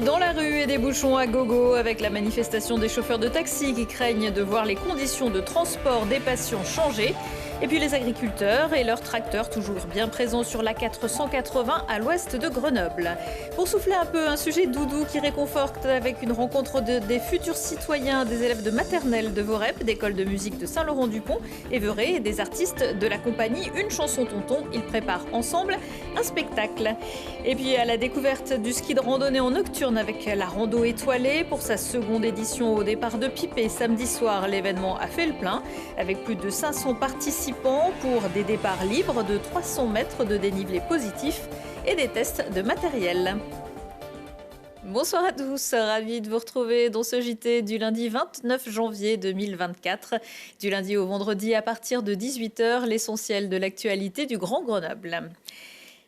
Dans la rue et des bouchons à gogo avec la manifestation des chauffeurs de taxi qui craignent de voir les conditions de transport des patients changer. Et puis les agriculteurs et leurs tracteurs toujours bien présents sur la 480 à l'ouest de Grenoble. Pour souffler un peu, un sujet doudou qui réconforte avec une rencontre des futurs citoyens, des élèves de maternelle de Vorep, d'école de musique de Saint-Laurent-du-Pont, Évreux et des artistes de la compagnie Une chanson tonton. Ils préparent ensemble un spectacle. Et puis à la découverte du ski de randonnée en nocturne avec la rando étoilée pour sa seconde édition au départ de Pipé samedi soir, l'événement a fait le plein avec plus de 500 participants pour des départs libres de 300 mètres de dénivelé positif et des tests de matériel. Bonsoir à tous, ravi de vous retrouver dans ce JT du lundi 29 janvier 2024. Du lundi au vendredi à partir de 18h, l'essentiel de l'actualité du Grand Grenoble.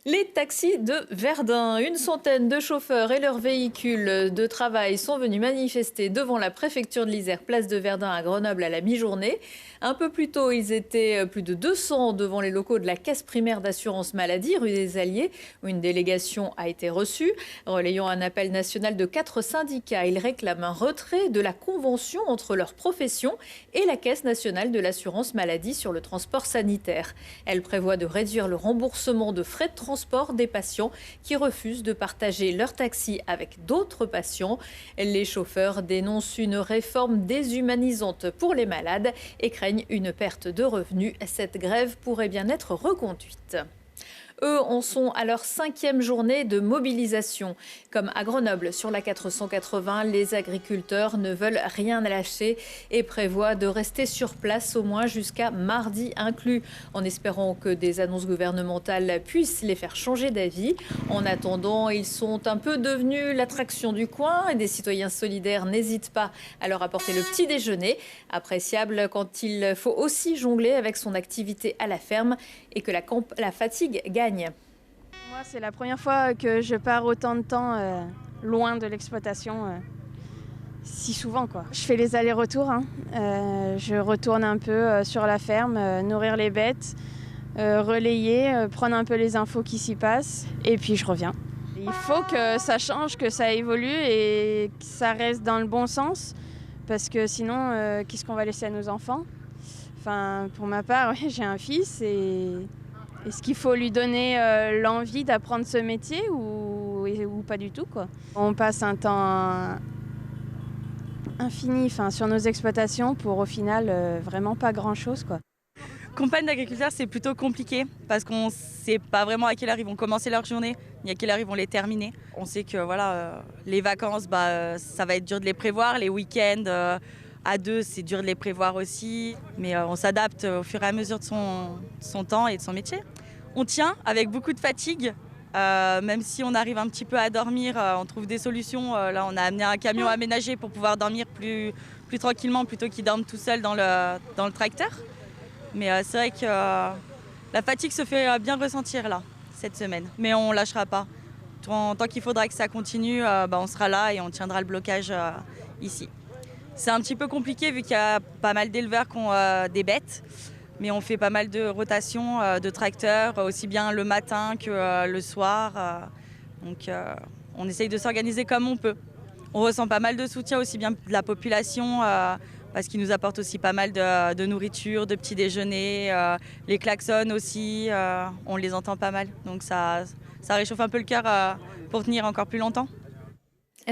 Les taxis de Verdun, une centaine de chauffeurs et leurs véhicules de travail sont venus manifester devant la préfecture de l'Isère, place de Verdun à Grenoble à la mi-journée. Un peu plus tôt, ils étaient plus de 200 devant les locaux de la Caisse primaire d'assurance maladie, rue des Alliés, où une délégation a été reçue. Relayant un appel national de 4 syndicats, ils réclament un retrait de la convention entre leur profession et la Caisse nationale de l'assurance maladie sur le transport sanitaire. Elle prévoit de réduire le remboursement de frais de transport des patients qui refusent de partager leur taxi avec d'autres patients. Les chauffeurs dénoncent une réforme déshumanisante pour les malades et craignent une perte de revenus. Cette grève pourrait bien être reconduite. Eux en sont à leur 5e journée de mobilisation. Comme à Grenoble, sur la 480, les agriculteurs ne veulent rien lâcher et prévoient de rester sur place au moins jusqu'à mardi inclus, en espérant que des annonces gouvernementales puissent les faire changer d'avis. En attendant, ils sont un peu devenus l'attraction du coin et des citoyens solidaires n'hésitent pas à leur apporter le petit déjeuner, appréciable quand il faut aussi jongler avec son activité à la ferme et que la fatigue gagne. Moi, c'est la première fois que je pars autant de temps loin de l'exploitation, si souvent, quoi. Je fais les allers-retours, hein. Je retourne un peu sur la ferme, nourrir les bêtes, relayer, prendre un peu les infos qui s'y passent, et puis je reviens. Il faut que ça change, que ça évolue et que ça reste dans le bon sens, parce que sinon, qu'est-ce qu'on va laisser à nos enfants ? Enfin, pour ma part, oui, j'ai un fils et... Est-ce qu'il faut lui donner l'envie d'apprendre ce métier ou pas du tout, quoi. On passe un temps infini sur nos exploitations pour au final vraiment pas grand-chose, quoi. Compagne d'agriculteurs, c'est plutôt compliqué parce qu'on ne sait pas vraiment à quelle heure ils vont commencer leur journée ni à quelle heure ils vont les terminer. On sait que les vacances, ça va être dur de les prévoir, les week-ends à deux, c'est dur de les prévoir aussi, mais on s'adapte au fur et à mesure de son temps et de son métier. On tient avec beaucoup de fatigue, même si on arrive un petit peu à dormir, on trouve des solutions. Là, on a amené un camion aménagé pour pouvoir dormir plus tranquillement plutôt qu'ils dorment tout seuls dans le tracteur. Mais c'est vrai que la fatigue se fait bien ressentir là, cette semaine. Mais on ne lâchera pas. Tant qu'il faudra que ça continue, on sera là et on tiendra le blocage ici. C'est un petit peu compliqué vu qu'il y a pas mal d'éleveurs qui ont des bêtes, mais on fait pas mal de rotations de tracteurs, aussi bien le matin que le soir. Donc on essaye de s'organiser comme on peut. On ressent pas mal de soutien aussi bien de la population, parce qu'ils nous apportent aussi pas mal de nourriture, de petits déjeuners, les klaxons aussi, on les entend pas mal. Donc ça réchauffe un peu le cœur pour tenir encore plus longtemps.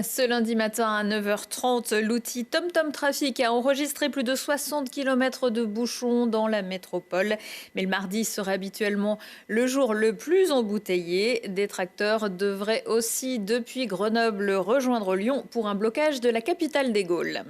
Ce lundi matin à 9h30, l'outil TomTom Trafic a enregistré plus de 60 km de bouchons dans la métropole. Mais le mardi serait habituellement le jour le plus embouteillé. Des tracteurs devraient aussi, depuis Grenoble, rejoindre Lyon pour un blocage de la capitale des Gaules.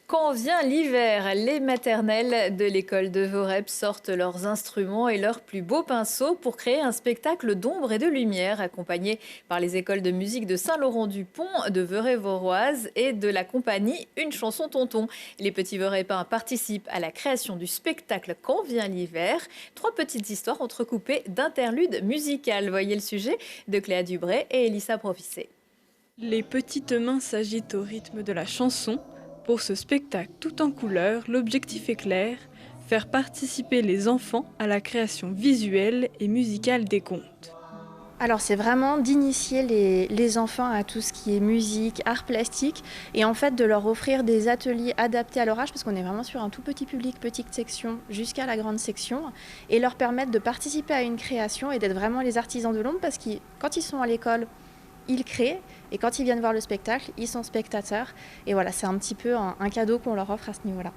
Quand vient l'hiver, les maternelles de l'école de Vorep sortent leurs instruments et leurs plus beaux pinceaux pour créer un spectacle d'ombre et de lumière accompagné par les écoles de musique de Saint-Laurent-du-Pont, de Veurey-Voroise et de la compagnie Une chanson tonton. Les petits Veurépins participent à la création du spectacle Quand vient l'hiver. 3 petites histoires entrecoupées d'interludes musicales. Voyez le sujet de Cléa Dubray et Elissa Provissé. Les petites mains s'agitent au rythme de la chanson. Pour ce spectacle tout en couleurs, l'objectif est clair, faire participer les enfants à la création visuelle et musicale des contes. Alors c'est vraiment d'initier les enfants à tout ce qui est musique, art plastique et en fait de leur offrir des ateliers adaptés à leur âge parce qu'on est vraiment sur un tout petit public, petite section jusqu'à la grande section et leur permettre de participer à une création et d'être vraiment les artisans de l'ombre parce que quand ils sont à l'école, ils créent et quand ils viennent voir le spectacle, ils sont spectateurs et voilà, c'est un petit peu un cadeau qu'on leur offre à ce niveau-là.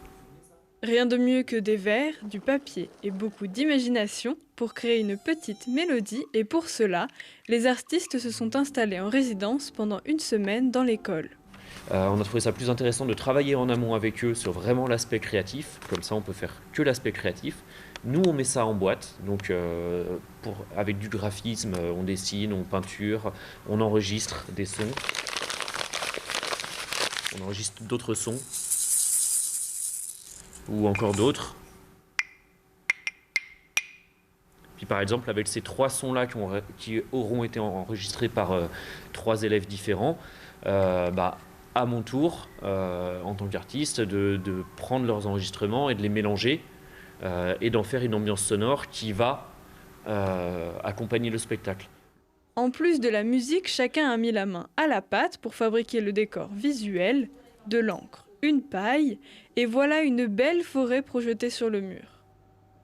Rien de mieux que des vers, du papier et beaucoup d'imagination pour créer une petite mélodie et pour cela, les artistes se sont installés en résidence pendant une semaine dans l'école. On a trouvé ça plus intéressant de travailler en amont avec eux sur vraiment l'aspect créatif, comme ça on peut faire que l'aspect créatif. Nous on met ça en boîte, donc avec du graphisme, on dessine, on peinture, on enregistre des sons, on enregistre d'autres sons. Ou encore d'autres. Puis par exemple avec ces 3 sons-là qui auront été enregistrés par 3 élèves différents, à mon tour, en tant qu'artiste, de prendre leurs enregistrements et de les mélanger et d'en faire une ambiance sonore qui va accompagner le spectacle. En plus de la musique, chacun a mis la main à la pâte pour fabriquer le décor visuel, de l'encre, une paille, et voilà une belle forêt projetée sur le mur.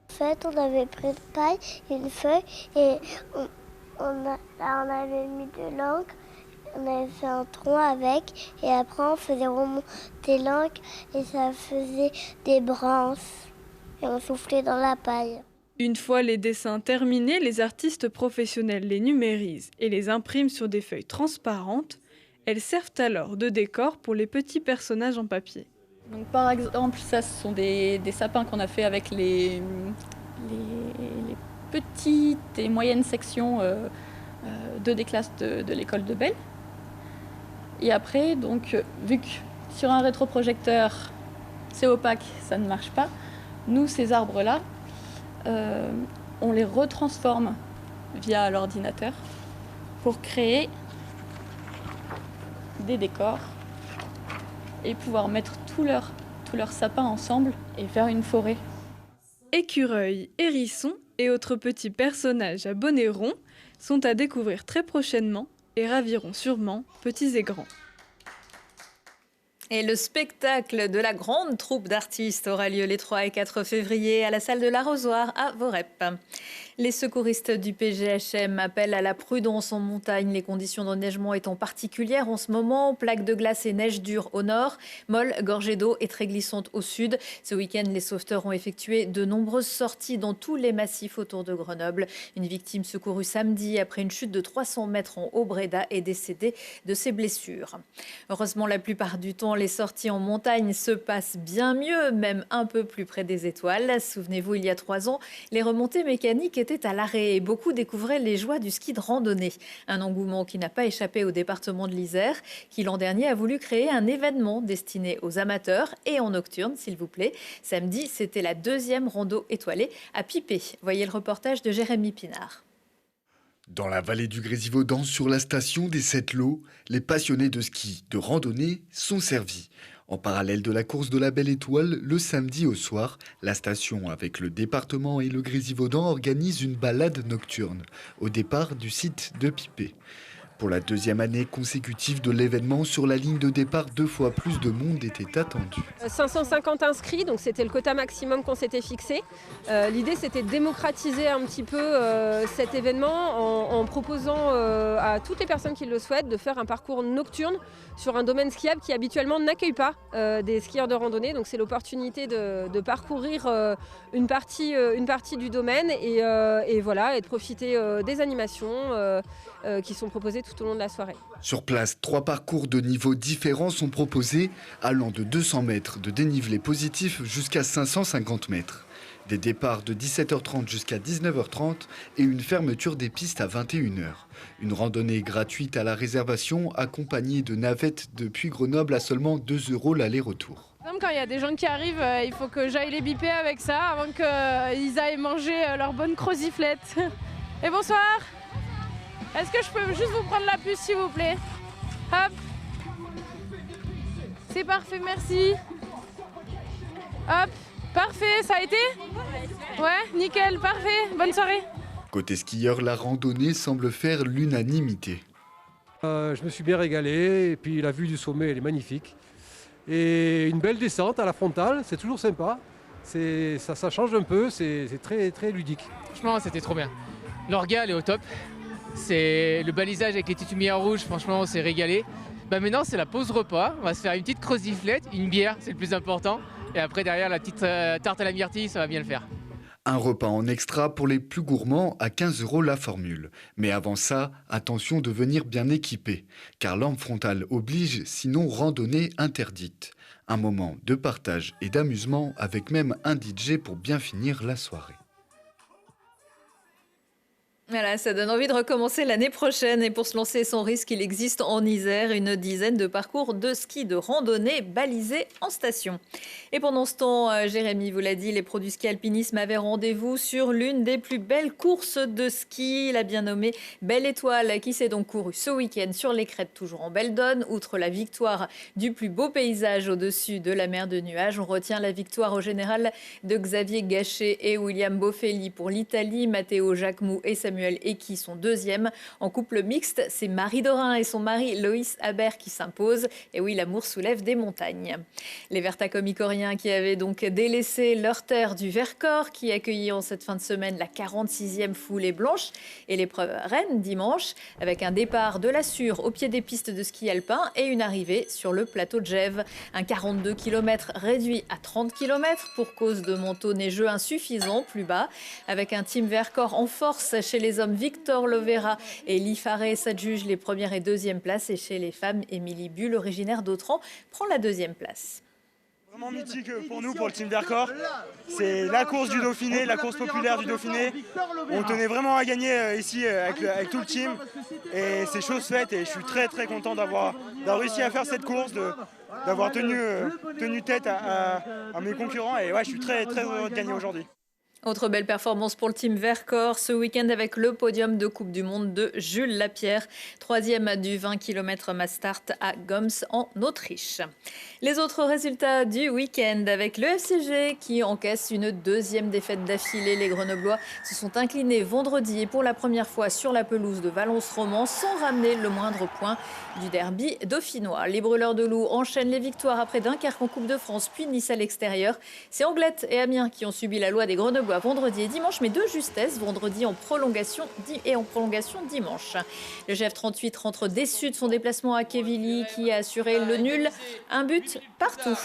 En fait, on avait pris une paille, une feuille, et on avait mis de l'encre, on avait fait un tronc avec, et après on faisait remonter l'encre, et ça faisait des branches, et on soufflait dans la paille. Une fois les dessins terminés, les artistes professionnels les numérisent et les impriment sur des feuilles transparentes. Elles servent alors de décor pour les petits personnages en papier. Donc, par exemple, ça, ce sont des sapins qu'on a fait avec les petites et moyennes sections des classes de l'école de Belle. Et après, donc, vu que sur un rétroprojecteur, c'est opaque, ça ne marche pas, nous, ces arbres-là, on les retransforme via l'ordinateur pour créer des décors et pouvoir mettre tous leurs sapins ensemble et faire une forêt. Écureuils, hérissons et autres petits personnages à bonnet rond sont à découvrir très prochainement et raviront sûrement petits et grands. Et le spectacle de la grande troupe d'artistes aura lieu les 3 et 4 février à la salle de l'Arrosoir à Vorep. Les secouristes du PGHM appellent à la prudence en montagne, les conditions d'enneigement étant particulières en ce moment. Plaques de glace et neige dure au nord, molles, gorgées d'eau et très glissantes au sud. Ce week-end, les sauveteurs ont effectué de nombreuses sorties dans tous les massifs autour de Grenoble. Une victime secourue samedi après une chute de 300 mètres en Haut-Bréda est décédée de ses blessures. Heureusement, la plupart du temps, les sorties en montagne se passent bien mieux, même un peu plus près des étoiles. Souvenez-vous, il y a 3 ans, les remontées mécaniques étaient à l'arrêt et beaucoup découvraient les joies du ski de randonnée. Un engouement qui n'a pas échappé au département de l'Isère, qui l'an dernier a voulu créer un événement destiné aux amateurs et en nocturne, s'il vous plaît. Samedi, c'était la 2e rando étoilée à Pipé. Voyez le reportage de Jérémy Pinard. Dans la vallée du Grésivaudan, sur la station des 7 Lots, les passionnés de ski, de randonnée sont servis. En parallèle de la course de la Belle Étoile, le samedi au soir, la station avec le département et le Grésivaudan organise une balade nocturne au départ du site de Pipé. Pour la 2e année consécutive de l'événement, sur la ligne de départ, 2 fois plus de monde était attendu. 550 inscrits, donc c'était le quota maximum qu'on s'était fixé. L'idée, c'était de démocratiser un petit peu cet événement en proposant à toutes les personnes qui le souhaitent de faire un parcours nocturne sur un domaine skiable qui habituellement n'accueille pas des skieurs de randonnée. Donc c'est l'opportunité de parcourir une partie du domaine et voilà, et de profiter des animations qui sont proposées tout au long de la soirée. Sur place, 3 parcours de niveaux différents sont proposés, allant de 200 mètres de dénivelé positif jusqu'à 550 mètres. Des départs de 17h30 jusqu'à 19h30 et une fermeture des pistes à 21h. Une randonnée gratuite à la réservation accompagnée de navettes depuis Grenoble à seulement 2 € l'aller-retour. Quand il y a des gens qui arrivent, il faut que j'aille les biper avec ça avant qu'ils aillent manger leur bonne croziflette. Et bonsoir! Est-ce que je peux juste vous prendre la puce, s'il vous plaît? Hop. C'est parfait, merci. Hop. Parfait, ça a été? Ouais, nickel, parfait. Bonne soirée. Côté skieur, la randonnée semble faire l'unanimité. Je me suis bien régalé et puis la vue du sommet elle est magnifique. Et une belle descente à la frontale, c'est toujours sympa. Ça change un peu, c'est très, très ludique. Franchement, c'était trop bien. L'orga, elle est au top. C'est le balisage avec les petites lumières rouges, franchement, on s'est régalé. Maintenant, c'est la pause repas. On va se faire une petite croziflette, une bière, c'est le plus important. Et après, derrière, la petite tarte à la myrtille, ça va bien le faire. Un repas en extra pour les plus gourmands à 15 € la formule. Mais avant ça, attention de venir bien équipé, car lampe frontale oblige, sinon randonnée interdite. Un moment de partage et d'amusement avec même un DJ pour bien finir la soirée. Voilà, ça donne envie de recommencer l'année prochaine. Et pour se lancer sans risque, il existe en Isère une dizaine de parcours de ski de randonnée balisés en station. Et pendant ce temps, Jérémy vous l'a dit, les pros du ski alpinisme avaient rendez-vous sur l'une des plus belles courses de ski, la bien nommée Belle Étoile, qui s'est donc courue ce week-end sur les crêtes toujours en belle donne. Outre la victoire du plus beau paysage au-dessus de la mer de nuages, on retient la victoire au général de Xavier Gachet et William Bofelli pour l'Italie. Matteo Jacquemou et Samuel Eki sont deuxièmes. En couple mixte, c'est Marie Dorin et son mari Loïs Habert qui s'imposent. Et oui, l'amour soulève des montagnes. Les Vertacomicoriens qui avaient donc délaissé leur terre du Vercors, qui accueillit en cette fin de semaine la 46e foulée blanche et l'épreuve reine dimanche, avec un départ de la Sûre au pied des pistes de ski alpin et une arrivée sur le plateau de Gèves. Un 42 km réduit à 30 km pour cause de manteau neigeux insuffisant plus bas, avec un team Vercors en force chez les hommes. Victor Lovera et Lee Faré s'adjugent les premières et deuxièmes places, et chez les femmes, Émilie Bull, originaire d'Autran, prend la deuxième place. Vraiment mythique pour nous, pour le team Vercors. C'est la course du Dauphiné, la course populaire du Dauphiné. On tenait vraiment à gagner ici avec tout le team, et c'est chose faite, et je suis très très content d'avoir réussi à faire cette course, d'avoir tenu tête à mes concurrents, et ouais, je suis très très heureux de gagner aujourd'hui. Autre belle performance pour le team Vercors ce week-end avec le podium de Coupe du Monde de Jules Lapierre, troisième du 20 km mass start à Goms en Autriche. Les autres résultats du week-end avec le FCG qui encaisse une deuxième défaite d'affilée. Les Grenoblois se sont inclinés vendredi et pour la première fois sur la pelouse de Valence-Roman sans ramener le moindre point du derby dauphinois. Les Brûleurs de Loup enchaînent les victoires après Dunkerque en Coupe de France puis Nice à l'extérieur. C'est Anglet et Amiens qui ont subi la loi des Grenoblois vendredi et dimanche, mais de justesse, vendredi en prolongation dimanche. Le GF38 rentre déçu de son déplacement à Quevilly qui a assuré le nul, un but partout.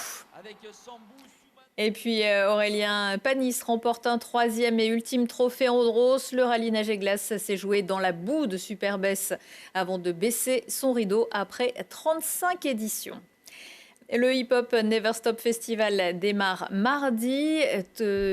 Et puis Aurélien Panis remporte un troisième et ultime trophée Andros. Le rallye nage et glace s'est joué dans la boue de Superbès avant de baisser son rideau après 35 éditions. Le Hip Hop Never Stop Festival démarre mardi.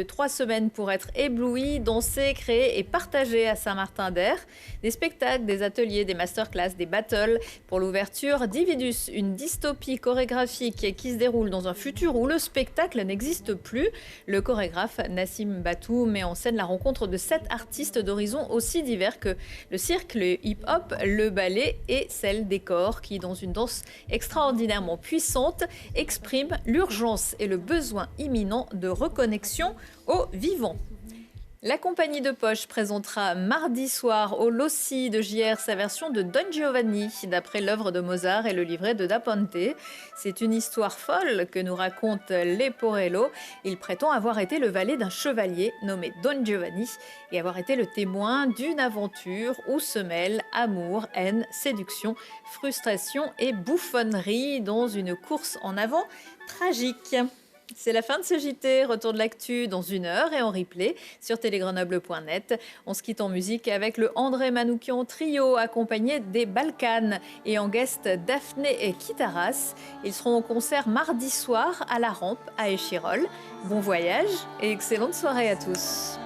3 semaines pour être ébloui, danser, créer et partager à Saint-Martin-d'Air. Des spectacles, des ateliers, des masterclass, des battles. Pour l'ouverture, Dividus, une dystopie chorégraphique qui se déroule dans un futur où le spectacle n'existe plus. Le chorégraphe Nassim Batou met en scène la rencontre de 7 artistes d'horizons aussi divers que le cirque, le hip-hop, le ballet et celle des corps qui, dans une danse extraordinairement puissante, exprime l'urgence et le besoin imminent de reconnexion au vivant. La compagnie de poche présentera mardi soir au Lossi de JR sa version de Don Giovanni, d'après l'œuvre de Mozart et le livret de Da Ponte. C'est une histoire folle que nous raconte Leporello. Il prétend avoir été le valet d'un chevalier nommé Don Giovanni et avoir été le témoin d'une aventure où se mêlent amour, haine, séduction, frustration et bouffonnerie dans une course en avant tragique. C'est la fin de ce JT. Retour de l'actu dans 1 heure et en replay sur télégrenoble.net. On se quitte en musique avec le André Manoukian Trio accompagné des Balkans et en guest Daphné et Kitaras. Ils seront au concert mardi soir à la Rampe à Échirolles. Bon voyage et excellente soirée à tous.